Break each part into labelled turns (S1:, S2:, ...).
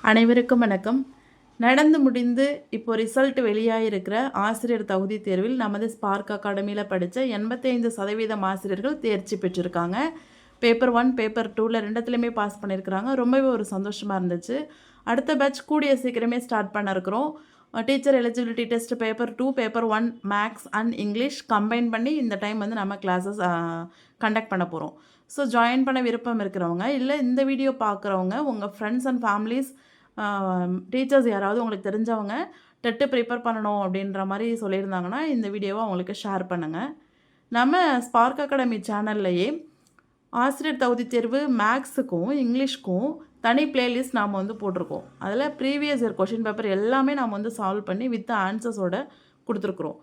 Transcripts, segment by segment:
S1: அனைவருக்கும் வணக்கம். நடந்து முடிந்து இப்போ ரிசல்ட் வெளியாகிருக்கிற ஆசிரியர் தகுதி தேர்வில் நமது ஸ்பார்க் அகாடமியில் படித்த 85% ஆசிரியர்கள் தேர்ச்சி பெற்றிருக்காங்க. பேப்பர் 1 பேப்பர் 2ல் ரெண்டுத்துலேயுமே பாஸ் பண்ணியிருக்கிறாங்க. ரொம்பவே ஒரு சந்தோஷமாக இருந்துச்சு. அடுத்த பேட்ச் கூடிய சீக்கிரமே ஸ்டார்ட் பண்ண இருக்கிறோம். Teacher eligibility test paper 2 paper 1 maths and English combine பண்ணி இந்த டைம் வந்து நம்ம கிளாஸஸ் கண்டக்ட் பண்ண போகிறோம். ஸோ ஜாயின் பண்ண விருப்பம் இருக்கிறவங்க இல்லை இந்த வீடியோ பார்க்குறவங்க உங்கள் ஃப்ரெண்ட்ஸ் அண்ட் ஃபேமிலிஸ் டீச்சர்ஸ் யாராவது உங்களுக்கு தெரிஞ்சவங்க டெட்டு ப்ரிப்பேர் பண்ணணும் அப்படின்ற மாதிரி சொல்லியிருந்தாங்கன்னா இந்த வீடியோவை அவங்களுக்கு ஷேர் பண்ணுங்கள். நம்ம ஸ்பார்க் அகாடமி சேனல்லையே ஆசிரியர் தகுதி தேர்வு மேக்ஸுக்கும் இங்கிலீஷ்க்கும் தனி பிளேலிஸ்ட் நாம் வந்து போட்டிருக்கோம். அதில் ப்ரீவியஸ் இயர் கொஷின் பேப்பர் எல்லாமே நாம் வந்து சால்வ் பண்ணி வித் ஆன்சர்ஸோட கொடுத்துருக்குறோம்.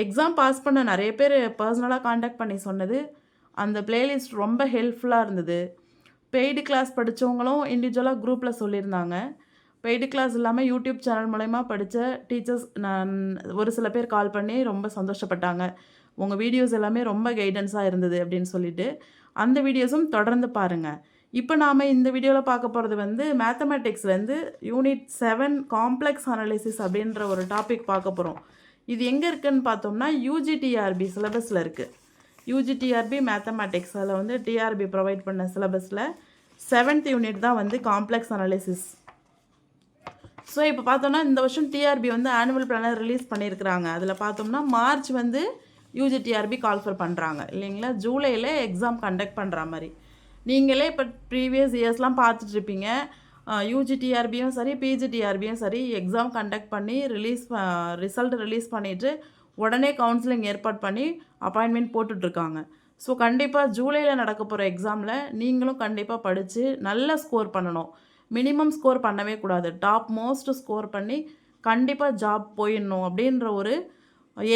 S1: எக்ஸாம் பாஸ் பண்ண நிறைய பேர் பர்சனலாக காண்டாக்ட் பண்ணி சொன்னது அந்த பிளேலிஸ்ட் ரொம்ப ஹெல்ப்ஃபுல்லாக இருந்தது. பெய்டு கிளாஸ் படித்தவங்களும் இண்டிவிஜுவலாக குரூப்பில் சொல்லியிருந்தாங்க. பெய்டு கிளாஸ் இல்லாமல் யூடியூப் சேனல் மூலயமா படித்த டீச்சர்ஸ் ஒரு சில பேர் கால் பண்ணி ரொம்ப சந்தோஷப்பட்டாங்க. உங்கள் வீடியோஸ் எல்லாமே ரொம்ப கைடன்ஸாக இருந்தது அப்படின்னு சொல்லிட்டு அந்த வீடியோஸும் தொடர்ந்து பாருங்கள். இப்போ நாம் இந்த வீடியோவில் பார்க்க போகிறது வந்து மேத்தமெட்டிக்ஸ்லேருந்து யூனிட் 7 காம்ப்ளெக்ஸ் அனாலிசிஸ் அப்படின்ற ஒரு டாபிக் பார்க்க போகிறோம். இது எங்கே இருக்குதுன்னு பார்த்தோம்னா யூஜிடிஆர்பி சிலபஸில் இருக்குது. யூஜிடிஆர்பி மேத்தமெட்டிக்ஸ் அதில் வந்து டிஆர்பி ப்ரொவைட் பண்ண சிலபஸில் 7th யூனிட் தான் வந்து காம்ப்ளெக்ஸ் அனாலிசிஸ். ஸோ இப்போ பார்த்தோம்னா இந்த வருஷம் டிஆர்பி வந்து ஆனுவல் பிளானர் ரிலீஸ் பண்ணியிருக்கிறாங்க. அதில் பார்த்தோம்னா மார்ச் வந்து யூஜிடிஆர்பி கால்ஃபர் பண்ணுறாங்க இல்லைங்களா. ஜூலையில் எக்ஸாம் கண்டக்ட் பண்ணுற மாதிரி. நீங்களே இப்போ ப்ரீவியஸ் இயர்ஸ்லாம் பார்த்துட்ருப்பீங்க. யூஜிடிஆர்பியும் சரி பிஜிடிஆர்பியும் சரி எக்ஸாம் கண்டக்ட் பண்ணி ரிசல்ட் ரிலீஸ் பண்ணிவிட்டு உடனே கவுன்சிலிங் ஏற்பாடு பண்ணி அப்பாயின்மெண்ட் போட்டுட்ருக்காங்க. ஸோ கண்டிப்பாக ஜூலையில் நடக்க போகிற எக்ஸாமில் நீங்களும் கண்டிப்பாக படித்து நல்ல ஸ்கோர் பண்ணணும். மினிமம் ஸ்கோர் பண்ணவே கூடாது. டாப் மோஸ்ட் ஸ்கோர் பண்ணி கண்டிப்பாக ஜாப் போயிடணும் அப்படின்ற ஒரு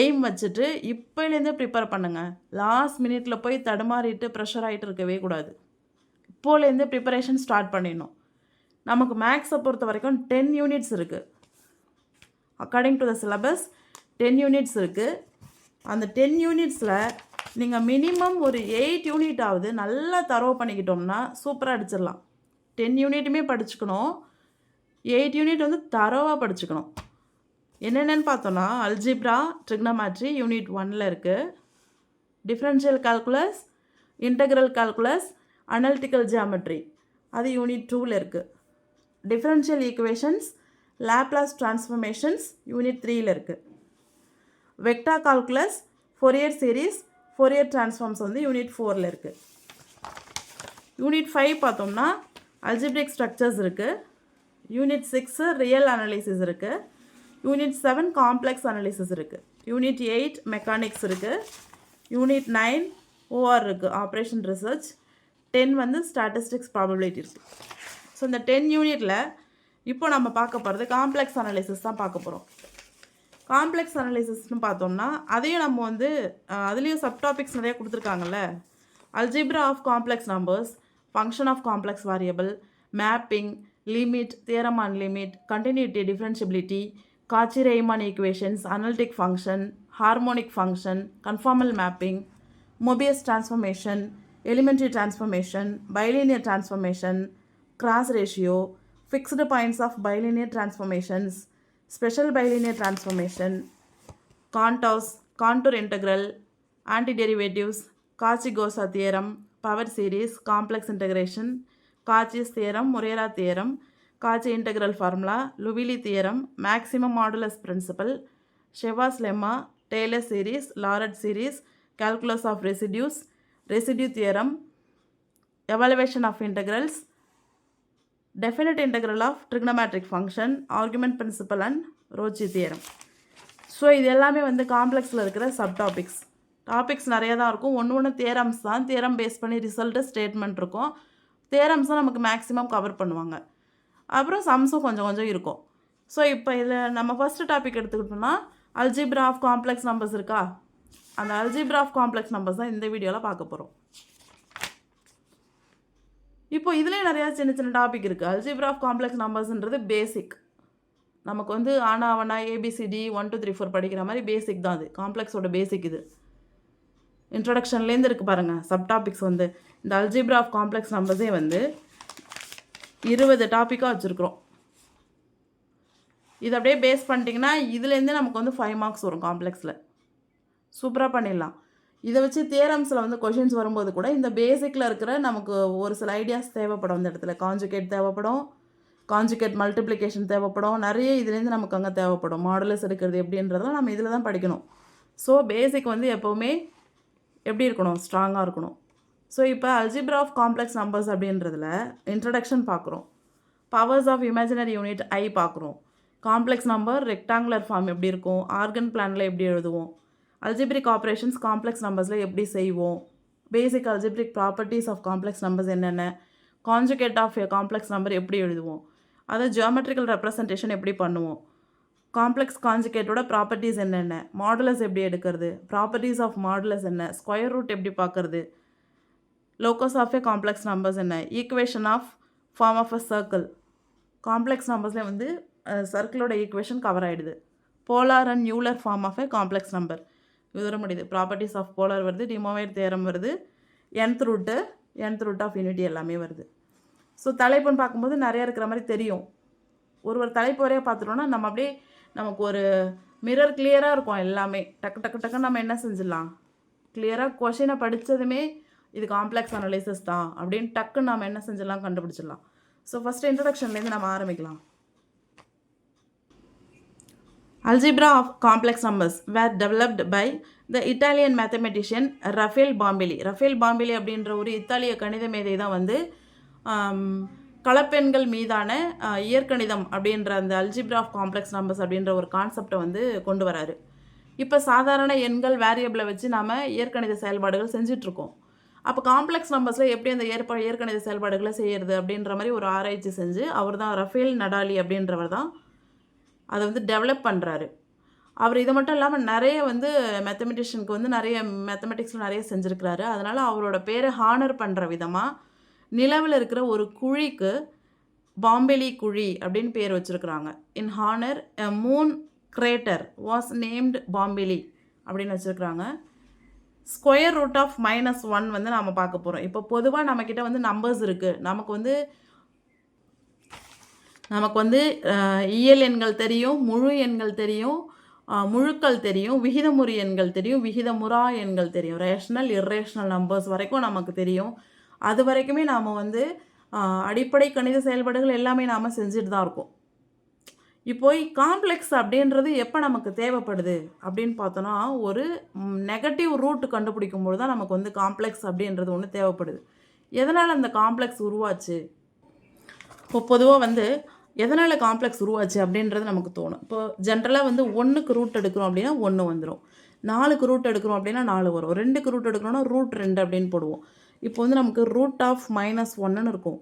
S1: எய்ம் வச்சுட்டு இப்போலேருந்தே ப்ரிப்பேர் பண்ணுங்கள். லாஸ்ட் மினிட்ல போய் தடுமாறிட்டு ப்ரெஷர் ஆகிட்டு இருக்கவே கூடாது. இப்போலேருந்தே ப்ரிப்பரேஷன் ஸ்டார்ட் பண்ணிடணும். நமக்கு மேக்ஸை பொறுத்த வரைக்கும் 10 யூனிட்ஸ் இருக்குது. According to the syllabus 10 units இருக்குது. அந்த 10 யூனிட்ஸில் நீங்கள் மினிமம் ஒரு 8 யூனிட்டாவது நல்லா தரவு பண்ணிக்கிட்டோம்னா சூப்பராக அடிச்சிடலாம். 10 யூனிட்டுமே படிச்சுக்கணும். 8 யூனிட் வந்து தரவாக படிச்சுக்கணும். என்னென்னு பார்த்தோன்னா அல்ஜிப்ரா ட்ரிக்னோமெட்ரி யூனிட் 1ல் இருக்குது. Differential calculus, integral calculus, analytical geometry அது யூனிட் 2ல் இருக்குது. Differential equations, Laplace transformations unit 3ல் இருக்குது. Vector calculus, Fourier series, Fourier transforms வந்து யூனிட் 4ல் இருக்குது. யூனிட் 5 பார்த்தோம்னா அல்ஜிப்ரிக் ஸ்ட்ரக்சர்ஸ் இருக்குது. யூனிட் 6 ரியல் அனாலிசிஸ் இருக்குது. யூனிட் 7 காம்ப்ளெக்ஸ் அனாலிசிஸ் இருக்குது. யூனிட் 8 மெக்கானிக்ஸ் இருக்குது. யூனிட் 9 ஓஆர் இருக்குது, ஆப்ரேஷன் ரிசர்ச். 10 வந்து ஸ்டாட்டிஸ்டிக்ஸ் ப்ராபபிலிட்டி இருக்குது. ஸோ இந்த 10 யூனிட்டில் இப்போ நம்ம பார்க்க போகிறது காம்ப்ளெக்ஸ் அனாலிசிஸ் தான் பார்க்க போகிறோம். காம்ப்ளெக்ஸ் அனாலிசிஸ்னு பார்த்தோம்னா அதையும் நம்ம வந்து அதுலேயும் சப்டாபிக்ஸ் நிறைய கொடுத்துருக்காங்கல்ல. Algebra of complex numbers, function of complex variable, mapping, limit, theorem on limit, continuity, differentiability, Cauchy Riemann equations, analytic function, harmonic function, conformal mapping, Mobius transformation, elementary transformation, bilinear transformation, cross ratio, fixed points of bilinear transformations, special bilinear transformation, contours, contour integral, anti derivatives, Cauchy Goursat theorem, power series, complex integration, Cauchy's theorem, Morera theorem, Cauchy integral formula, Liouville theorem, maximum modulus principle, ஷெவாஸ் lemma, Taylor series, Laurent series, calculus of residues, residue theorem, evaluation of integrals, definite integral of trigonometric function, argument principle and Rouche theorem. So இது எல்லாமே வந்து காம்ப்ளெக்ஸில் இருக்கிற subtopics. Topics நிறையா தான் இருக்கும். ஒன்று theorems தான். தியரம் பேஸ் பண்ணி ரிசல்ட்டு ஸ்டேட்மெண்ட் இருக்கும். தியரம்ஸும் நமக்கு மேக்ஸிமம் கவர் பண்ணுவாங்க. அப்புறம் சம்ஸும் கொஞ்சம் கொஞ்சம் இருக்கும். ஸோ இப்போ இதில் நம்ம ஃபஸ்ட்டு டாபிக் எடுத்துக்கிட்டோம்னா அல்ஜிப்ரா ஆஃப் காம்ப்ளெக்ஸ் நம்பர்ஸ் இருக்கா. அந்த அல்ஜிப்ரா ஆஃப் காம்ப்ளெக்ஸ் நம்பர்ஸ் தான் இந்த வீடியோவில் பார்க்க போகிறோம். இப்போ இதுலேயே நிறையா சின்ன சின்ன டாபிக் இருக்குது. அல்ஜிப்ரா ஆஃப் காம்ப்ளெக்ஸ் நம்பர்ஸ்ன்றது பேசிக். நமக்கு வந்து ஆனா ஏபிசிடி 1 2 3 4 படிக்கிற மாதிரி பேசிக் தான். அது காம்ப்ளெக்ஸோட பேசிக். இது இன்ட்ரடக்ஷன்லேருந்து இருக்குது பாருங்கள். சப் டாபிக்ஸ் வந்து இந்த அல்ஜிப்ரா ஆஃப் காம்ப்ளெக்ஸ் நம்பர்ஸே வந்து 20 டாப்பிக்காக வச்சுருக்குறோம். இது அப்படியே பேஸ் பண்ணிட்டிங்கன்னா இதுலேருந்தே நமக்கு வந்து 5 மார்க்ஸ் வரும் காம்ப்ளெக்ஸில். சூப்பராக பண்ணிடலாம். இதை வச்சு தியரம்ஸில் வந்து கொஷின்ஸ் வரும்போது கூட இந்த பேசிக்கில் இருக்கிற நமக்கு ஒரு சில ஐடியாஸ் தேவைப்படும். இந்த இடத்துல கான்ஜுகேட் தேவைப்படும், கான்ஜுகேட் மல்டிப்ளிகேஷன் தேவைப்படும், நிறைய இதுலேருந்து நமக்கு அங்கே தேவைப்படும். மாடுலஸ் எடுக்கிறது எப்படின்றதெல்லாம் நம்ம இதில் தான் படிக்கணும். ஸோ பேசிக் வந்து எப்போவுமே எப்படி இருக்கணும், ஸ்ட்ராங்காக இருக்கணும். ஸோ இப்போ அல்ஜிப்ரா ஆஃப் காம்ப்ளெக்ஸ் நம்பர்ஸ் அப்படின்றதுல இன்ட்ரடக்ஷன் பார்க்குறோம், பவர்ஸ் ஆஃப் இமேஜினரி யூனிட் ஐ பார்க்குறோம், காம்ப்ளெக்ஸ் நம்பர் ரெக்டாங்குலர் ஃபார்ம் எப்படி இருக்கும், ஆர்கன் பிளானில் எப்படி எழுதுவோம், அல்ஜிப்ரிக் ஆப்ரேஷன்ஸ் காம்ப்ளெக்ஸ் நம்பர்ஸில் எப்படி செய்வோம், basic algebraic properties of complex numbers என்னென்ன, conjugate of a complex number எப்படி எழுதுவோம், அதை ஜியோமெட்ரிக்கல் ரெப்ரசன்டேஷன் எப்படி பண்ணுவோம், காம்ப்ளெக்ஸ் கான்ஜுகேட்டோட ப்ராப்பர்ட்டிஸ் என்னென்ன, மாடுலஸ் எப்படி எடுக்கிறது, ப்ராப்பர்ட்டிஸ் ஆஃப் மாடுலஸ் என்ன, ஸ்கொயர் ரூட் எப்படி பார்க்குறது, locus of a complex numbers என்ன, equation of form of a circle, காம்ப்ளெக்ஸ் நம்பர்ஸில் வந்து சர்க்கிளோட ஈக்குவேஷன் கவர் ஆகிடுது, polar and Euler form of a complex number இது வர முடியுது, ப்ராப்பர்ட்டிஸ் ஆஃப் போலார் வருது, டிமோவைட் தேரம் வருது, nth ரூட் ஆஃப் யூனிட்டி எல்லாமே வருது. ஸோ தலைப்புன்னு பார்க்கும்போது நிறையா இருக்கிற மாதிரி தெரியும். ஒரு தலைப்பு வரையாக பார்த்துட்டோன்னா நம்ம அப்படியே நமக்கு ஒரு மிரர் கிளியராக இருக்கும். எல்லாமே டக்கு டக்கு டக்குன்னு நம்ம என்ன செஞ்சிடலாம், கிளியராக கொஷினை படித்ததுமே இது காம்ப்ளெக்ஸ் அனலைசிஸ் தான் அப்படின்னு டக்குன்னு நம்ம என்ன செஞ்சிடலாம், கண்டுபிடிச்சிடலாம். ஸோ ஃபஸ்ட்டு இன்ட்ரடக்ஷன்லேருந்து நம்ம ஆரம்பிக்கலாம். Algebra of complex numbers were developed by the Italian mathematician Raffaele Bombelli. Raffaele Bombelli அப்படின்ற ஒரு இத்தாலிய கணித மேதை தான் வந்து கலப்பெண்கள் மீதான இயற்கணிதம் அப்படின்ற அந்த அல்ஜிப்ரா ஆஃப் காம்ப்ளெக்ஸ் நம்பர்ஸ் அப்படின்ற ஒரு கான்செப்டை வந்து கொண்டு வராரு. இப்போ சாதாரண எண்கள் வேரியபிளை வச்சு நாம் இயற்கணித செயல்பாடுகள் செஞ்சிட்ருக்கோம். அப்போ காம்ப்ளெக்ஸ் நம்பர்ஸில் எப்படி அந்த இயற்கணித செயல்பாடுகளை செய்கிறது அப்படின்ற மாதிரி ஒரு ஆராய்ச்சி செஞ்சு அவர் தான் ரஃபேல் நடாலி அப்படின்றவர் தான் அதை வந்து டெவலப் பண்ணுறாரு. அவர் இது மட்டும் இல்லாமல் நிறைய வந்து மேத்தமெட்டிஷியனுக்கு வந்து நிறைய மேத்தமெட்டிக்ஸில் நிறைய செஞ்சுருக்கிறாரு. அதனால் அவரோட பேரை ஹானர் பண்ணுற விதமாக நிலவில் இருக்கிற ஒரு குழிக்கு பாம்பெலி குழி அப்படின்னு பேர் வச்சுருக்குறாங்க. In honour a moon crater was named Bombelli அப்படின்னு வச்சுருக்குறாங்க. ஸ்கொயர் ரூட் ஆஃப் -1 வந்து நாம் பார்க்க போகிறோம். இப்போ பொதுவாக நம்மக்கிட்ட வந்து நம்பர்ஸ் இருக்குது. நமக்கு வந்து இயல் எண்கள் தெரியும், முழு எண்கள் தெரியும், முழுக்கள் தெரியும், விகிதமுறு எண்கள் தெரியும், விகிதமுறா எண்கள் தெரியும், ரேஷனல் இர்ரேஷனல் நம்பர்ஸ் வரைக்கும் நமக்கு தெரியும். அது வரைக்குமே நாம் வந்து அடிப்படை கணித செயல்பாடுகள் எல்லாமே நாம் செஞ்சுட்டு தான் இருக்கோம். இப்போ காம்ப்ளெக்ஸ் அப்படின்றது எப்போ நமக்கு தேவைப்படுது அப்படின்னு பார்த்தோன்னா, ஒரு நெகட்டிவ் ரூட் கண்டுபிடிக்கும்போது தான் நமக்கு வந்து காம்ப்ளெக்ஸ் அப்படின்றது ஒன்று தேவைப்படுது. எதனால் அந்த காம்ப்ளெக்ஸ் உருவாச்சு, இப்போ பொதுவாக வந்து எதனால் காம்ப்ளெக்ஸ் உருவாச்சு அப்படின்றது நமக்கு தோணும். இப்போ ஜென்ரலாக வந்து 1க்கு ரூட் எடுக்கிறோம் அப்படின்னா 1 வந்துடும், 4க்கு ரூட் எடுக்கிறோம் அப்படின்னா 4 வரும், 2க்கு ரூட் எடுக்கிறோன்னா √2 அப்படின்னு போடுவோம். இப்போ வந்து நமக்கு ரூட் ஆஃப் -1ன்னு இருக்கும்,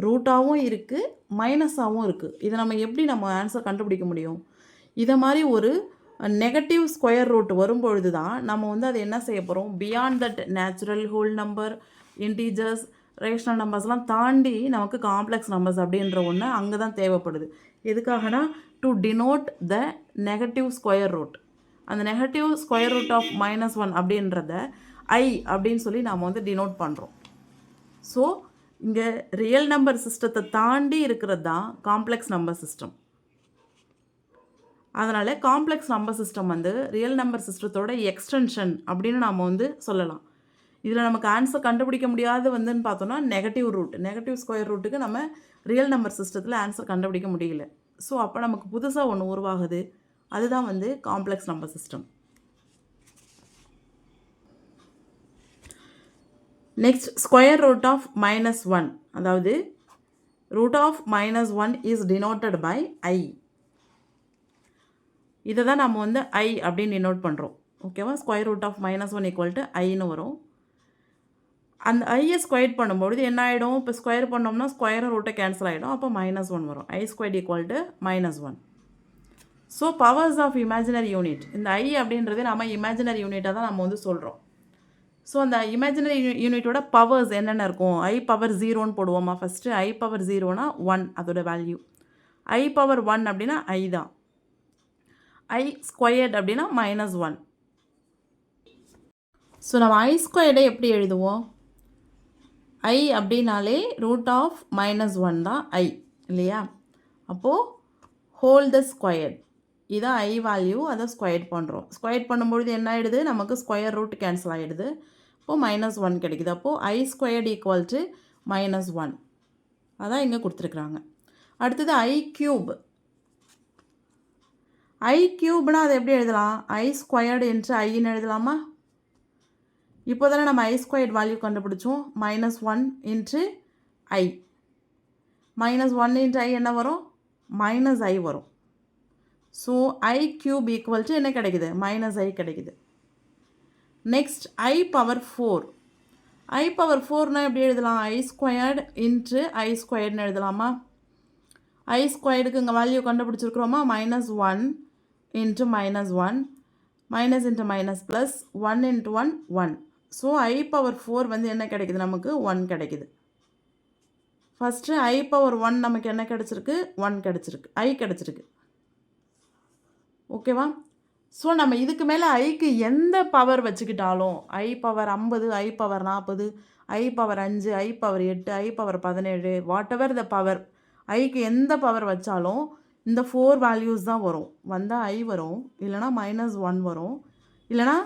S1: ரூட்டாகவும் இருக்குது மைனஸாகவும் இருக்குது. இதை நம்ம எப்படி நம்ம ஆன்சர் கண்டுபிடிக்க முடியும்? இதை மாதிரி ஒரு நெகட்டிவ் ஸ்கொயர் ரூட் வரும்பொழுது தான் நம்ம வந்து அதை என்ன செய்ய போகிறோம், beyond that natural whole number, integers, rational நம்பர்ஸ்லாம் தாண்டி நமக்கு காம்ப்ளெக்ஸ் நம்பர்ஸ் அப்படின்ற ஒன்று அங்கே தான் தேவைப்படுது. எதுக்காகனா to denote the negative square root. அந்த நெகட்டிவ் ஸ்கொயர் ரூட் ஆஃப் -1 அப்படின்றத ஐ அப்படின்னு சொல்லி நாம் வந்து டினோட் பண்ணுறோம். ஸோ இங்கே ரியல் நம்பர் சிஸ்டத்தை தாண்டி இருக்கிறது தான் காம்ப்ளெக்ஸ் நம்பர் சிஸ்டம். அதனால் காம்ப்ளெக்ஸ் நம்பர் சிஸ்டம் வந்து ரியல் நம்பர் சிஸ்டத்தோட எக்ஸ்டென்ஷன் அப்படின்னு நாம் வந்து சொல்லலாம். இதில் நமக்கு ஆன்சர் கண்டுபிடிக்க முடியாது வந்துன்னு பார்த்தோன்னா நெகட்டிவ் ஸ்கொயர் ரூட்டுக்கு நம்ம ரியல் நம்பர் சிஸ்டத்தில் ஆன்சர் கண்டுபிடிக்க முடியல. ஸோ அப்போ நமக்கு புதுசாக ஒன்று உருவாகுது, அதுதான் வந்து complex number system. Next square root of -1, அதாவது root of -1 is denoted by i. இதை தான் நம்ம வந்து ஐ அப்படின்னு டினோட் பண்ணுறோம். ஓகேவா? ஸ்கொயர் ரூட் ஆஃப் -1 = ஐன்னு வரும். அந்த ஐயை ஸ்கொயர் பண்ணும்பொழுது என்ன ஆகிடும், இப்போ ஸ்கொயர் பண்ணோம்னா ஸ்கொயரும் ரூட்டை கேன்சல் ஆகிடும், அப்போ -1 வரும். I² = -1. So powers of imaginary unit, இந்த ஐ அப்படின்றதே நம்ம இமேஜினரி யூனிட்டாக தான் நம்ம வந்து சொல்கிறோம். ஸோ அந்த இமேஜினரி யூனிட்டோட பவர்ஸ் என்னென்ன இருக்கும், I⁻0ன்னு போடுவோமா ஃபஸ்ட்டு. I⁻0னா 1 அதோட வேல்யூ, I⁻1 அப்படின்னா ஐ தான், I² அப்படின்னா-1. ஸோ நம்ம I² எப்படி எழுதுவோம், ஐ அப்படின்னாலே ரூட் ஆஃப் -1 தான் ஐ இல்லையா? அப்போது ஹோல் த ஸ்கொயர்ட் இதான் ஐ வேல்யூ, அதை ஸ்கொயர் பண்ணுறோம். ஸ்கொயர் பண்ணும்பொழுது என்ன ஆகிடுது, நமக்கு ஸ்கொயர் ரூட் கேன்சல் ஆகிடுது. அப்போது -1 கிடைக்குது. அப்போது ஐ ஸ்கொயர்டு ஈக்குவல் டு -1 அதான் இங்கே கொடுத்துருக்குறாங்க. அடுத்தது ஐ க்யூப். ஐ க்யூப்னா அதை எப்படி எழுதலாம்? ஐ ஸ்கொயர்டு என்று ஐன்னு எழுதலாமா? இப்போ தானே நம்ம ஐ ஸ்கொயர்ட் வேல்யூ கண்டுபிடிச்சோம். -1 இன்ட்டு ஐ. -1 இன்ட்டு ஐ என்ன வரும்? -i வரும். So i cube equal to என்ன கிடைக்குது? -i கிடைக்குது. Next i power 4. I power 4னா எப்படி எழுதலாம்? ஐ ஸ்கொயர்டு இன்ட்டு ஐ ஸ்கொயர்டுன்னு எழுதலாமா? ஐ ஸ்கொயர்டுக்கு இங்கே வேல்யூ கண்டுபிடிச்சிருக்கிறோமா? -1 into -1 minus into minus plus 1 into 1 1. So i power 4 வந்து என்ன கிடைக்குது? நமக்கு 1 கிடைக்குது. ஃபஸ்ட்டு ஐ பவர் 1 நமக்கு என்ன கிடச்சிருக்கு? 1 கிடச்சிருக்கு, ஐ கிடச்சிருக்கு. ஓகேவா? ஸோ நம்ம இதுக்கு மேலே ஐக்கு எந்த பவர் வச்சுக்கிட்டாலும், i power 50, i power 40, i power 5, i power 8, i power 17, whatever the power, ஐக்கு எந்த பவர் வச்சாலும் இந்த 4 வேல்யூஸ் தான் வரும். வந்தால் ஐ வரும், இல்லைனா -1 வரும், இல்லைனா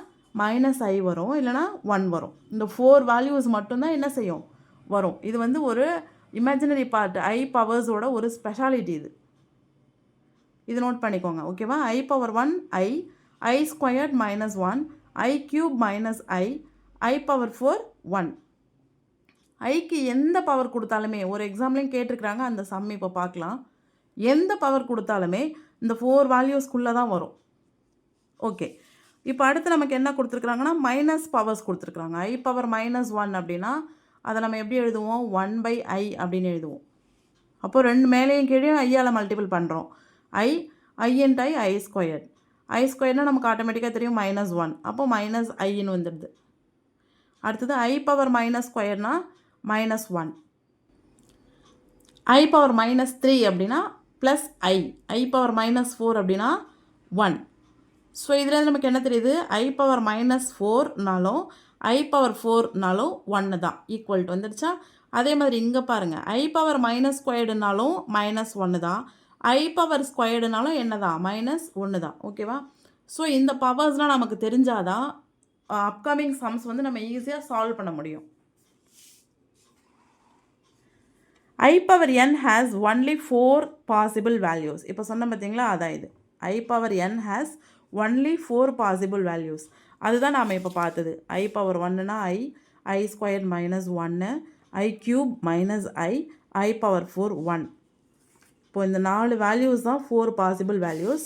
S1: -i வரும், இல்லைனா 1 வரும். இந்த 4 வேல்யூஸ் மட்டும்தான் என்ன செய்யும்? வரும். இது வந்து ஒரு இமேஜினரி பார்ட், ஐ பவர்ஸோட ஒரு ஸ்பெஷாலிட்டி இது. இது நோட் பண்ணிக்கோங்க. ஓகேவா? ஐ power 1 I, I squared -1, i cube -i, i power 4 1. ஐக்கு எந்த பவர் கொடுத்தாலுமே, ஒரு எக்ஸாம்லேயும் கேட்டிருக்கிறாங்க, அந்த சம் இப்போ பார்க்கலாம். எந்த பவர் கொடுத்தாலுமே இந்த 4 வேல்யூஸ்க்குள்ளே தான் வரும். ஓகே, இப்போ அடுத்து நமக்கு என்ன கொடுத்துருக்குறாங்கன்னா மைனஸ் பவர்ஸ் கொடுத்துருக்குறாங்க. ஐ பவர் -1 அப்படின்னா அதை நம்ம எப்படி எழுதுவோம்? 1/i அப்படின்னு எழுதுவோம். அப்போது ரெண்டு மேலேயும் கீழே ஐயால் மல்டிபிள் பண்ணுறோம். ஐ இன்ட் ஐ ஸ்கொயர்ட். ஐ ஸ்கொயர்னால் நமக்கு ஆட்டோமேட்டிக்காக தெரியும் -1. அப்போது -iன்னு வந்துடுது. அடுத்தது ஐ பவர் -ஸ்கொயர்னா -1. ஐ பவர் -3 அப்படின்னா ப்ளஸ் ஐ பவர் -4 அப்படின்னா 1. ஸோ இதில் நமக்கு என்ன தெரியுது? ஐ பவர் -4னாலும் ஐ பவர் 4னாலும் 1 தான், ஈக்குவல் டு வந்துடுச்சா? அதே மாதிரி இங்கே பாருங்கள், ஐ பவர் -ஸ்கொயர்டுனாலும் -1 தான், ஐ பவர் ஸ்கொயர்டுனாலும் என்ன தான்? -1 தான். ஓகேவா? ஸோ இந்த பவர்ஸ்லாம் நமக்கு தெரிஞ்சாதான் அப்கமிங் சம்ஸ் வந்து நம்ம ஈஸியாக சால்வ் பண்ண முடியும். ஐ power n has only 4 possible values. இப்போ சொன்ன பார்த்தீங்களா? அதான் இது. ஐ power n has only 4 possible values. அதுதான் நாம் இப்போ பார்த்தது. ஐ பவர் 1னா i square -1, i cube -i, i power 4 1. இப்போ இந்த 4 வேல்யூஸ் தான் 4 possible values.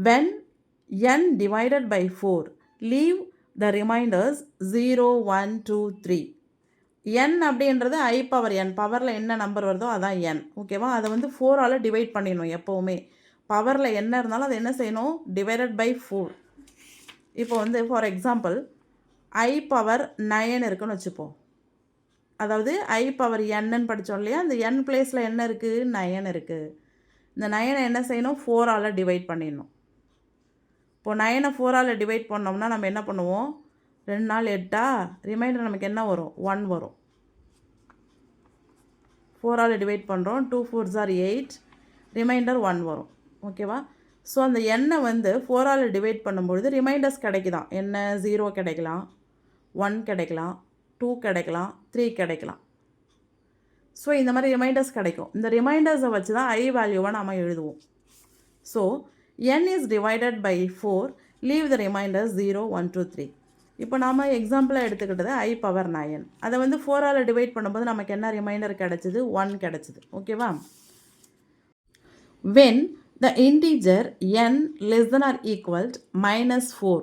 S1: when n divided by 4, leave the remainders 0 1 2 3. n அப்படின்றது ஐ பவர் n, பவரில் என்ன நம்பர் வருதோ அதான் n. ஓகேவா? அதை வந்து 4ஆல் டிவைட் பண்ணிடணும். எப்போவுமே பவரில் என்ன இருந்தாலும் அதை என்ன செய்யணும்? Divided by 4. இப்போ வந்து ஃபார் எக்ஸாம்பிள் ஐ பவர் 9 இருக்குன்னு வச்சுப்போம். அதாவது ஐ பவர் என்னன்னு படித்தோம் இல்லையா? அந்த n பிளேஸில் என்ன இருக்குது? 9 இருக்குது. இந்த 9 என்ன செய்யணும்? 4ஆல் டிவைட் பண்ணிடணும். இப்போது 9 4ஆல் டிவைட் பண்ணோம்னா நம்ம என்ன பண்ணுவோம்? 2 நாள் 8, ரிமைண்டர் நமக்கு என்ன வரும்? 1 வரும். 4ஆல் டிவைட் பண்ணுறோம், 2 4s are 8, ரிமைண்டர் 1 வரும். ஓகேவா? ஸோ அந்த எண்ணை வந்து 4ஆல் டிவைட் பண்ணும்பொழுது ரிமைண்டர்ஸ் கிடைக்குதான். என்ன? 0 கிடைக்கலாம், 1 கிடைக்கலாம், 2 கிடைக்கலாம், 3 கிடைக்கலாம். ஸோ இந்த மாதிரி ரிமைண்டர்ஸ் கிடைக்கும். இந்த ரிமைண்டர்ஸை வச்சு தான் ஐ வேல்யூவை நம்ம எழுதுவோம். So n is divided by 4, leave the reminders 0 1 2 3. இப்போ நாம் எக்ஸாம்பிளாக எடுத்துக்கிட்டது ஐ பவர் 9. அதை வந்து 4ஆல் டிவைட் பண்ணும்போது நமக்கு என்ன ரிமைண்டர் கிடச்சிது? 1 கிடச்சிது. ஓகேவா? when the integer n less than or equal to -4,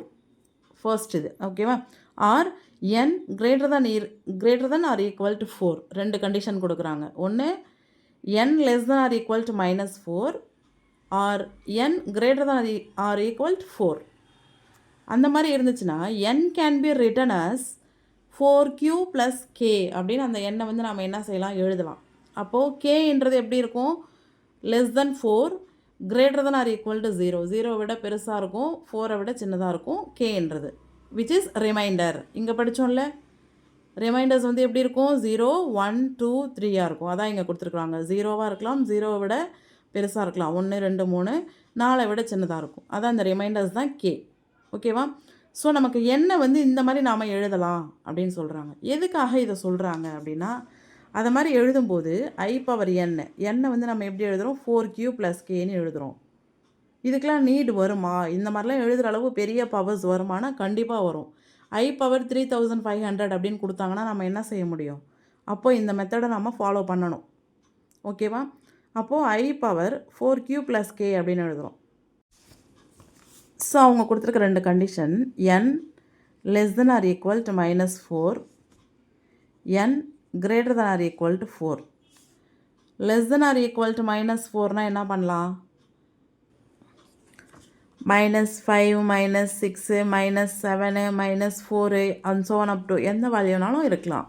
S1: first இது. ஓகேவா? Or n greater than or equal to 4. ரெண்டு கண்டிஷன் கொடுக்குறாங்க. ஒன்று n less than or equal to -4 or n greater than or equal to 4. அந்த மாதிரி இருந்துச்சுன்னா n can be written as 4q + k அப்படின்னு அந்த எண்ணை வந்து நம்ம என்ன செய்யலாம்? எழுதலாம். அப்போது கேன்றது எப்படி இருக்கும்? Less than 4, greater than or equal to 0. 0 விட பெருசாக இருக்கும், 4 விட சின்னதாக இருக்கும் கேன்றது, விச் இஸ் ரிமைண்டர். இங்கே படித்தோம்ல, ரிமைண்டர்ஸ் வந்து எப்படி இருக்கும்? 0, 1, 2, 3 இருக்கும். அதான் இங்கே கொடுத்துருக்குறாங்க. 0வாக இருக்கலாம், 0வை விட பெருசாக இருக்கலாம். 1, 2, 3, 4 விட சின்னதாக இருக்கும். அதான் இந்த ரிமைண்டர்ஸ் தான் கே. ஓகேவா? ஸோ நமக்கு எண்ணை வந்து இந்த மாதிரி நாம் எழுதலாம் அப்படின்னு சொல்கிறாங்க. எதுக்காக இதை சொல்கிறாங்க அப்படின்னா, அதை மாதிரி எழுதும்போது I பவர் எண்ணை வந்து நம்ம எப்படி எழுதுகிறோம்? 4Q + Kன்னு எழுதுகிறோம். இதுக்கெலாம் நீட் வருமா? இந்த மாதிரிலாம் எழுதுகிற அளவு பெரிய பவர்ஸ் வருமானா கண்டிப்பாக வரும். I பவர் 3500 அப்படின்னு கொடுத்தாங்கன்னா நம்ம என்ன செய்ய முடியும்? அப்போது இந்த மெத்தடை நம்ம ஃபாலோ பண்ணணும். ஓகேவா? அப்போது I பவர் 4Q + K அப்படின்னு எழுதுகிறோம். ஸோ அவங்க கொடுத்துருக்க 2 condition n less than or equal to -4, n greater than or equal to 4. Less than or equal to -4னால் என்ன பண்ணலாம்? -5, -6, -7, -4 and so on up to எந்த வேல்யூனாலும் இருக்கலாம்.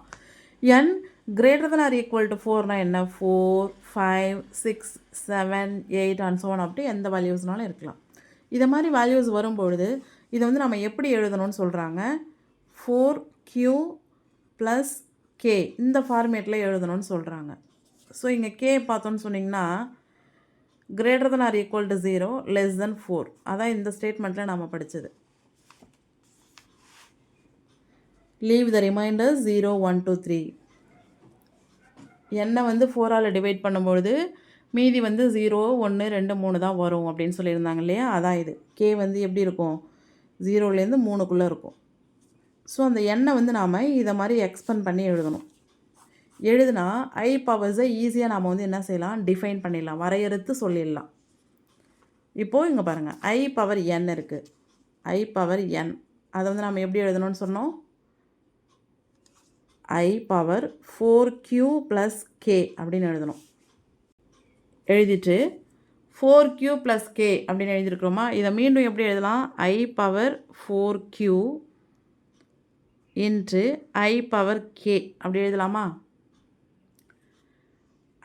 S1: n greater than or equal to 4னா என்ன? 4, 5, 6, 7, 8 and so on up to எந்த வேல்யூஸ்னாலும் இருக்கலாம். இதை மாதிரி வேல்யூஸ் வரும்பொழுது இதை வந்து நம்ம எப்படி எழுதணும்னு சொல்கிறாங்க? 4Q + K இந்த ஃபார்மேட்டில் எழுதணும்னு சொல்கிறாங்க. ஸோ இங்கே K பார்த்தோன்னு சொன்னிங்கன்னா greater than or equal to 0, less than 4. அதான் இந்த ஸ்டேட்மெண்ட்டில் நம்ம படித்தது. Leave the reminders 0, 1, 2, 3. எண்ணை வந்து 4ஆல் டிவைட் பண்ணும்பொழுது மீதி வந்து 0, 1, 2, 3 தான் வரும் அப்படின்னு சொல்லியிருந்தாங்க இல்லையா? அதான் இது. கே வந்து எப்படி இருக்கும்? 0லேருந்து 3க்குள்ளே இருக்கும். ஸோ அந்த எண்ணை வந்து நாம் இதை மாதிரி எக்ஸ்பெண்ட் பண்ணி எழுதணும். எழுதுனா I பவர்ஸை ஈஸியாக நாம் வந்து என்ன செய்யலாம்? டிஃபைன் பண்ணிடலாம், வரையறுத்து சொல்லிடலாம். இப்போது இங்கே பாருங்கள், I பவர் n இருக்குது. I பவர் n அதை வந்து நம்ம எப்படி எழுதணும்னு சொன்னோம்? I பவர் 4Q + K அப்படின்னு எழுதணும். எழுதிட்டு 4Q + K அப்படின்னு எழுதியிருக்கிறோமா? இதை மீண்டும் எப்படி எழுதலாம்? I power 4Q × I power K அப்படி எழுதலாமா?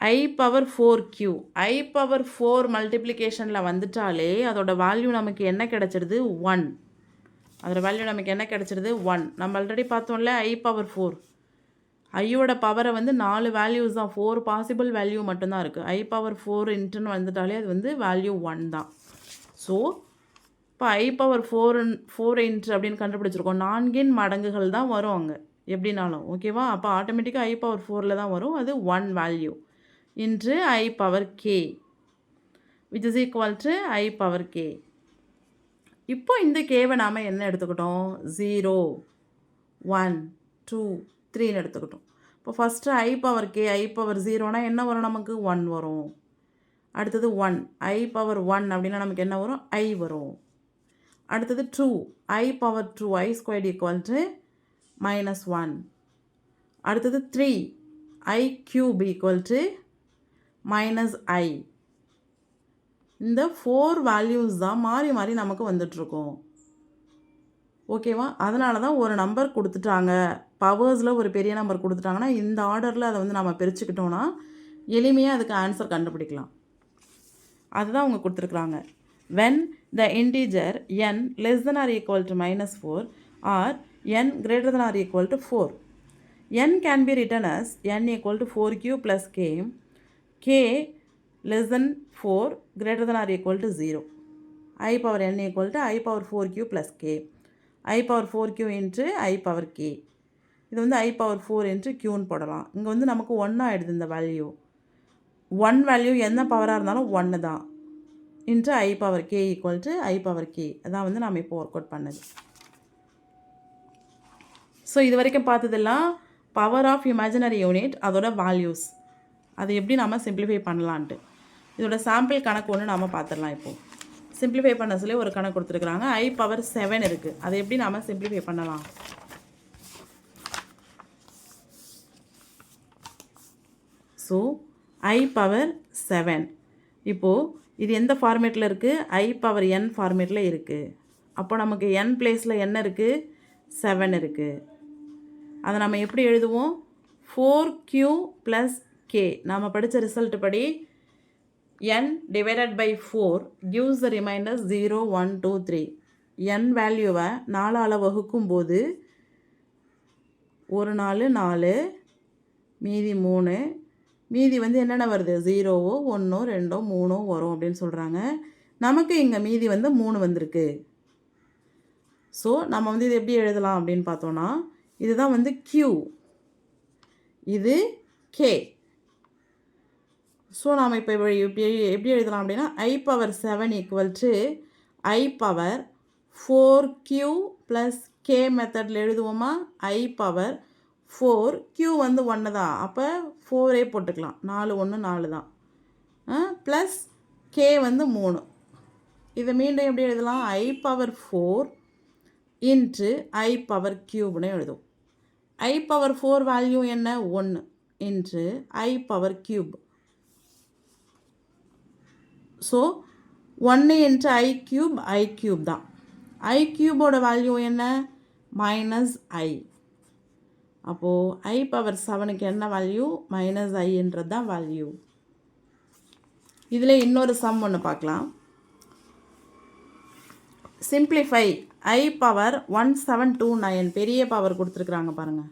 S1: I power 4Q I power 4 மல்டிப்ளிகேஷனில் வந்துட்டாலே அதோட வேல்யூ நமக்கு என்ன கிடச்சிடுது? 1. அதோட வேல்யூ நமக்கு என்ன கிடச்சிடுது? 1. நம்ம ஆல்ரெடி பார்த்தோம்ல I பவர் 4. ஐயோட பவரை வந்து 4 வேல்யூஸ் தான், 4 பாசிபிள் வேல்யூ மட்டும்தான் இருக்குது. I பவர் 4 இன்ட்டுன்னு வந்துட்டாலே அது வந்து வேல்யூ 1 தான். ஸோ இப்போ I பவர் 4 இன்ட்டு அப்படின்னு கண்டுபிடிச்சிருக்கோம். 4 மடங்குகள் தான் வரும் அங்கே எப்படினாலும். ஓகேவா? அப்போ ஆட்டோமேட்டிக்காக I பவர் 4ல் தான் வரும். அது 1 value into I power K which is equal to I power K. இப்போ இந்த கேவை நாம் என்ன எடுத்துக்கிட்டோம்? 0, 1, 2, 3ன்னு எடுத்துக்கிட்டோம். இப்போ first I power K I power 0னா என்ன வரும்? நமக்கு 1 வரும். அடுத்தது 1 I பவர் 1 அப்படின்னா நமக்கு என்ன வரும்? I வரும். அடுத்தது 2 I power 2 I squared equal to -1. அடுத்தது 3 I cube equal to -I. இந்த 4 வேல்யூஸ் தான் மாறி மாறி நமக்கு வந்துட்டுருக்கோம். ஓகேவா? அதனால தான் ஒரு நம்பர் கொடுத்துட்டாங்க, பவர்ஸில் ஒரு பெரிய நம்பர் கொடுத்துட்டாங்கன்னா இந்த ஆர்டரில் அதை வந்து நம்ம பிரிச்சுக்கிட்டோன்னா எளிமையாக அதுக்கு ஆன்சர் கண்டுபிடிக்கலாம். அதுதான் அவங்க கொடுத்துருக்குறாங்க. when the integer n less than or equal to -4 or n greater than or equal to 4. n can be written as n equal to 4Q + K, K less than 4 greater than or equal to 0. I power n equal to I power 4Q + K. I power 4Q into I power K. இது வந்து I power 4 into Qன்னு போடலாம். இங்கே வந்து நமக்கு 1 ஆகிடுது இந்த value. 1 value என்ன பவராக இருந்தாலும் 1 தான். Into I power K equal to I power K. அதான் வந்து நாம் இப்போ ஒர்க் அவுட் பண்ணது. ஸோ இது வரைக்கும் பார்த்ததெல்லாம் பவர் ஆஃப் இமேஜினரி யூனிட், அதோட வேல்யூஸ், அதை எப்படி நாம் சிம்பிளிஃபை பண்ணலான்ட்டு. இதோட சாம்பிள் கணக்கு ஒன்று நாம் பார்த்துடலாம். இப்போது சிம்பிளிஃபை பண்ண சொல்லி ஒரு கணக்கு கொடுத்துருக்குறாங்க. I பவர் 7 இருக்குது. அதை எப்படி நாம் சிம்பிளிஃபை பண்ணலாம்? ஸோ I பவர் 7 இப்போது இது எந்த ஃபார்மேட்டில் இருக்குது? I பவர் n ஃபார்மேட்டில் இருக்குது. அப்போ நமக்கு n பிளேஸில் என்ன இருக்குது? 7 இருக்குது. அதை நம்ம எப்படி எழுதுவோம்? 4Q + K. நாம் படித்த ரிசல்ட் படி n divided by 4 gives the reminders 0, 1, 2, 3. n வேல்யூவை 4ஆல் வகுக்கும் போது ஒரு 4 4, மீதி 3, மீதி வந்து என்னென்ன வருது 0வோ 1ஓ 2ஓ 3ஓ வரும் அப்படின்னு சொல்கிறாங்க. நமக்கு இங்கே மீதி வந்து 3 வந்திருக்கு. ஸோ நம்ம வந்து இது எப்படி எழுதலாம் அப்படின்னு பார்த்தோன்னா, இதுதான் வந்து Q, இது K. ஸோ நாம் இப்போ எப்படி எழுதலாம் அப்படின்னா I⁻7 equal to I⁻4Q plus K மெத்தடில் எழுதுவோமா? I⁻4, Q வந்து 1 தான், அப்போ 4 போட்டுக்கலாம், 4 1 4 தான், ப்ளஸ் K வந்து 3. இதை மீண்டும் எப்படி எழுதலாம்? I⁻4 இன்ட்டு I⁻3 எழுதுவோம். I⁻4 வேல்யூ என்ன? 1 into I⁻3. So 1 into I³ தான். I³ வேல்யூ என்ன? -I. அப்போது I⁻7க்கு என்ன வேல்யூ? -Iன்றது தான் வேல்யூ. இதில் இன்னொரு சம் ஒன்று பார்க்கலாம். சிம்பிளிஃபை I⁻1729, பெரிய பவர் கொடுத்துருக்குறாங்க பாருங்கள்,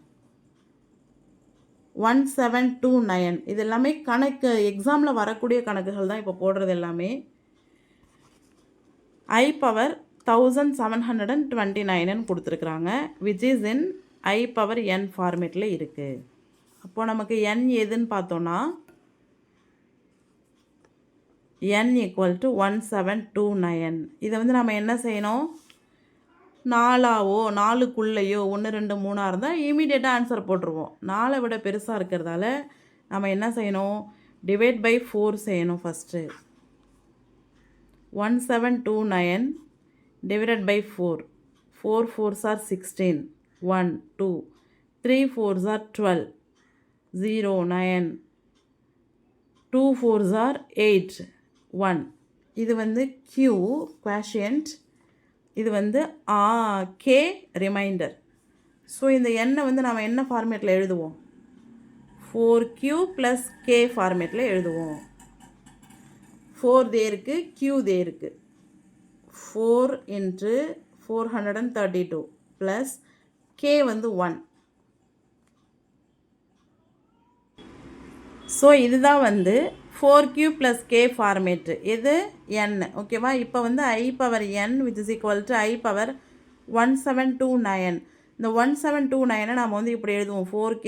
S1: 1729. இது எல்லாமே கணக்கு, எக்ஸாமில் வரக்கூடிய கணக்குகள் தான் இப்போ போடுறது எல்லாமே. I⁻1729 கொடுத்துருக்குறாங்க, விச் இஸ் இன் I⁻n ஃபார்மேட்டில் இருக்குது. அப்போது நமக்கு n எதுன்னு பார்த்தோன்னா n ஈக்குவல் டு 1729. இதை வந்து நம்ம என்ன செய்யணும்? 4ஆவோ 4க்குள்ளேயோ 1 2 3ஆக இருந்தால் இமீடியட்டாக ஆன்சர் போட்டுருவோம். 4 விட பெருசாக இருக்கிறதால நம்ம என்ன செய்யணும்? டிவைட் பை 4 செய்யணும் first. 1729 divided by 4. 4 4s are 16, 1 2, 3 4s are 12, 0 9, 2 4s are 8, 1. இது வந்து Q குவாஷியன்ட், இது வந்து K ரிமைண்டர். ஸோ இந்த எண்ணை வந்து நம்ம என்ன ஃபார்மேட்டில் எழுதுவோம்? 4Q ப்ளஸ் K ஃபார்மேட்டில் எழுதுவோம். 4 தே இருக்குது, Q தே இருக்குது. 4 இன்ட்டு 432 ப்ளஸ் K வந்து 1. ஸோ இதுதான் வந்து 4Q ப்ளஸ் K ஃபார்மேட்டு. இது n, ஓகேவா? இப்போ வந்து I⁻n which is equal to I⁻1729. இந்த 1729 நம்ம வந்து இப்படி எழுதுவோம், 4Q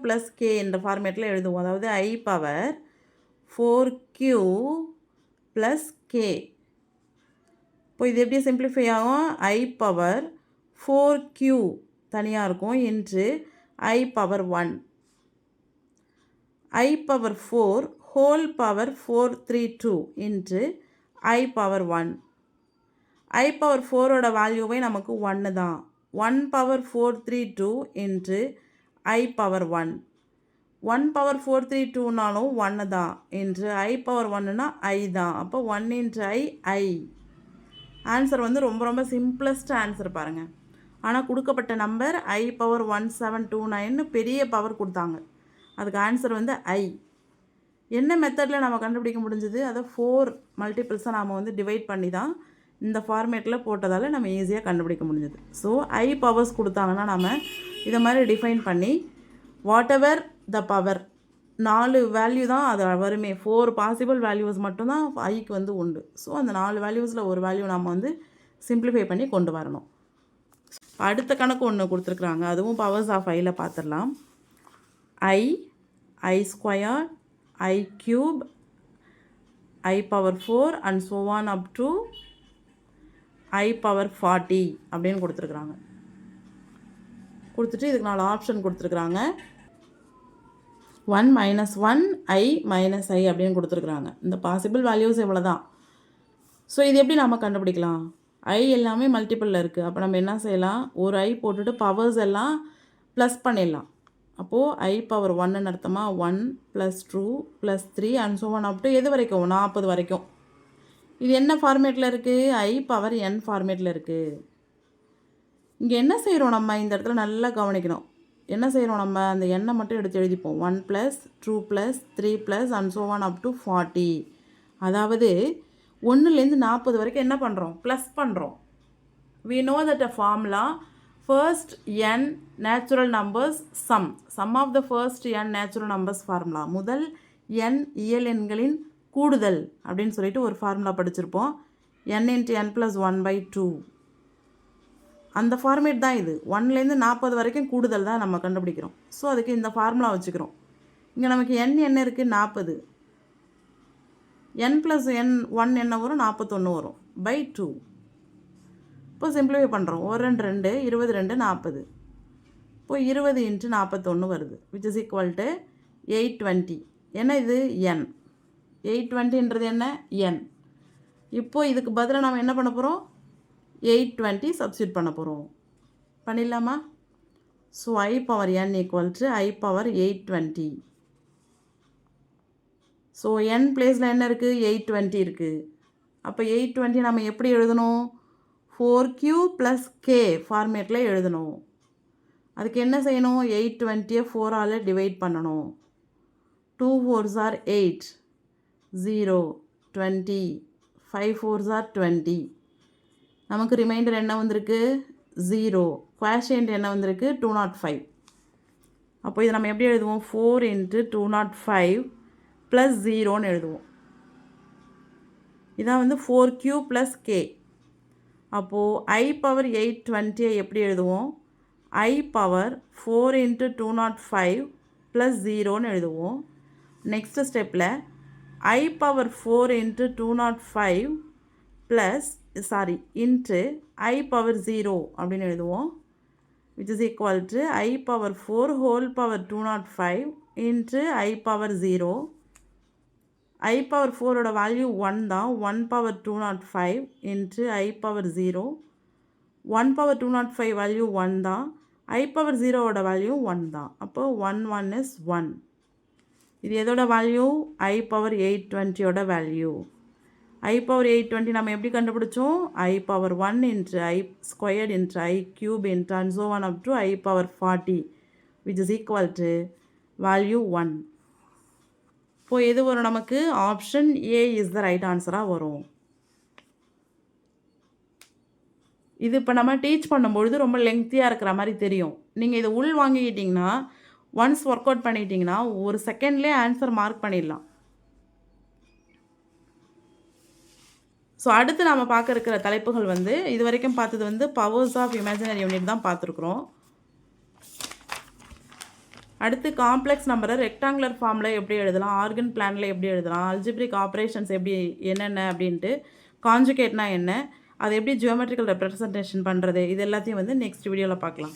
S1: ப்ளஸ் K என்ற ஃபார்மேட்டில் எழுதுவோம். அதாவது I⁻4Q ப்ளஸ் K. இப்போ இது எப்படி சிம்பிளிஃபை ஆகும்? I⁻4Q தனியாக இருக்கும் into I⁻1. I⁻4 whole power 432 into I⁻1. I⁻4ஓட வேல்யூவே நமக்கு 1 தான். 1 பவர் 432 இன்ட்டு I⁻1. 1 பவர் 432னாலும் 1 தான், இன்ட்டு I⁻1னா I தான். அப்போ 1 இன்ட்டு I. ஆன்சர் வந்து ரொம்ப ரொம்ப சிம்பிளஸ்ட் ஆன்சர் பாருங்கள். ஆனால் கொடுக்கப்பட்ட நம்பர் I⁻1729 பெரிய பவர் கொடுத்தாங்க. அதுக்கு ஆன்சர் வந்து I. என்ன மெத்தடில் நம்ம கண்டுபிடிக்க முடிஞ்சது? அதை 4 மல்டிபிள்ஸை நாம் வந்து டிவைட் பண்ணி தான் இந்த ஃபார்மேட்டில் போட்டதால் நம்ம ஈஸியாக கண்டுபிடிக்க முடிஞ்சது. ஸோ I பவர்ஸ் கொடுத்தாங்கன்னா நம்ம இதை மாதிரி டிஃபைன் பண்ணி what ever the power 4 value தான் அது வருமே, 4 பாசிபிள் வேல்யூஸ் மட்டும்தான் ஐக்கு வந்து உண்டு. ஸோ அந்த 4 வேல்யூஸில் ஒரு வேல்யூ நம்ம வந்து சிம்பிளிஃபை பண்ணி கொண்டு வரணும். அடுத்த கணக்கு ஒன்று கொடுத்துருக்குறாங்க, அதுவும் பவர்ஸ் ஆஃப் ஐயில் பார்த்துடலாம். I square, I³, I⁻4 and so on up to I⁻40 அப்படின்னு கொடுத்துருக்குறாங்க. கொடுத்துட்டு இதுக்கு 4 ஆப்ஷன் கொடுத்துருக்குறாங்க. 1 - 1 I - I அப்படின்னு கொடுத்துருக்குறாங்க. இந்த பாசிபிள் வேல்யூஸ் இவ்வளோ தான். ஸோ இது எப்படி நம்ம கண்டுபிடிக்கலாம்? I எல்லாமே மல்டிபிளில் இருக்குது. அப்போ நம்ம என்ன செய்யலாம்? ஒரு I போட்டுட்டு பவர்ஸ் எல்லாம் ப்ளஸ் பண்ணிடலாம். அப்போது I⁻1 அர்த்தமா 1 + 2 + 3 and so on up to எது வரைக்கும்? 40 வரைக்கும். இது என்ன ஃபார்மேட்டில் இருக்குது? I⁻n ஃபார்மேட்டில் இருக்குது. இங்கே என்ன செய்கிறோம் நம்ம? இந்த இடத்துல நல்லா கவனிக்கணும். என்ன செய்கிறோம் நம்ம? அந்த எண்ணை மட்டும் எடுத்து எழுதிப்போம். 1 + 2 + 3 and so on up to 40. அதாவது 1லேருந்து 40 வரைக்கும் என்ன பண்ணுறோம்? ப்ளஸ் பண்ணுறோம். we know that a formula first n natural numbers sum of the first n natural numbers formula. முதல் n இயல் எண்களின் கூடுதல் அப்படின்னு சொல்லிட்டு ஒரு ஃபார்முலா படிச்சிருப்போம். n × n + 1/2. அந்த ஃபார்மேட் தான் இது. 1லேருந்து 40 வரைக்கும் கூடுதல் தான் நம்ம கண்டுபிடிக்கிறோம். ஸோ அதுக்கு இந்த ஃபார்முலா வச்சுக்கிறோம். இங்கே நமக்கு என்ன இருக்குது? 40. n + n 1 என்ன வரும்? 41 வரும். /2. இப்போ சிம்பிளிஃபை பண்ணுறோம். 1 2 22 40. இப்போ 20 × 41 வருது, which is equal to 820. என்ன இது? n. 820ன்றது என்ன? n. இப்போ இதுக்கு பதிலாக நம்ம என்ன பண்ண போகிறோம்? 820 சப்ஸ்டியூட் பண்ண போகிறோம். பண்ணிடலாமா? So i power n equal to i power 820. So n பிளேஸில் என்ன இருக்குது? 820 இருக்குது. அப்போ 820 நம்ம எப்படி எழுதணும்? 4q + k ஃபார்மேட்டில் எழுதணும். அதுக்கு என்ன செய்யணும்? 820 4ஆல் டிவைட் பண்ணணும். 2 4s are 8, 0, 20, 5 4s are 20. நமக்கு ரிமைண்டர் என்ன வந்திருக்கு? 0. குவாஷியன்ட் என்ன வந்திருக்கு? 205. அப்போ இதை நம்ம எப்படி எழுதுவோம்? 4 × 205 + 0ன்னு எழுதுவோம். இதான் வந்து 4q + k. அப்போது i பவர் 820 எப்படி எழுதுவோம்? i பவர் 4 × 205 + 0ன்னு எழுதுவோம். நெக்ஸ்ட் ஸ்டெப்பில் i power 4 × 205 into i power 0 அப்படின்னு எழுதுவோம், which is equal to i power 4 whole power 205 into i power 0. i power 4ஓட வேல்யூ 1 தான். 1 power 205 into i power 0. 1 power 205 value 1 தான். i பவர் 0ஓட வேல்யூ 1 தான். அப்போ 1 1 is 1. இது எதோட வேல்யூ? i பவர் 820ஓட வேல்யூ. i பவர் 820 நம்ம எப்படி கண்டுபிடிச்சோம்? i power 1 into i squared into i cube into and so on up to i power 40, which is equal to value 1. இப்போ எது வரும் நமக்கு? Option A is the right ஆன்சராக வரும். இது இப்போ நம்ம டீச் பண்ணும்பொழுது ரொம்ப லெங்க்த்தியாக இருக்கிற மாதிரி தெரியும். நீங்கள் இதை உள் வாங்கிக்கிட்டிங்கன்னா, ஒன்ஸ் ஒர்க் அவுட் பண்ணிக்கிட்டிங்கன்னா ஒரு செகண்ட்லேயே ஆன்சர் மார்க் பண்ணிடலாம். ஸோ அடுத்து நம்ம பார்க்க இருக்கிற தலைப்புகள் வந்து இது வரைக்கும் பார்த்தது வந்து பவர்ஸ் ஆஃப் இமேஜினரி யூனிட் தான் பார்த்துருக்குறோம். அடுத்து காம்ப்ளெக்ஸ் நம்பரை ரெக்டாங்குலர் ஃபார்மில் எப்படி எழுதலாம், ஆர்கன் பிளானில் எப்படி எழுதலாம், அல்ஜிப்ரிக் ஆப்ரேஷன்ஸ் எப்படி என்னென்ன அப்படின்ட்டு, கான்ஜுகேட்னா என்ன, அதை எப்படி ஜியோமெட்ரிக்கல் ரெப்ரசன்டேஷன் பண்ணுறது, இது எல்லாத்தையும் வந்து நெக்ஸ்ட் வீடியோவில் பார்க்கலாம்.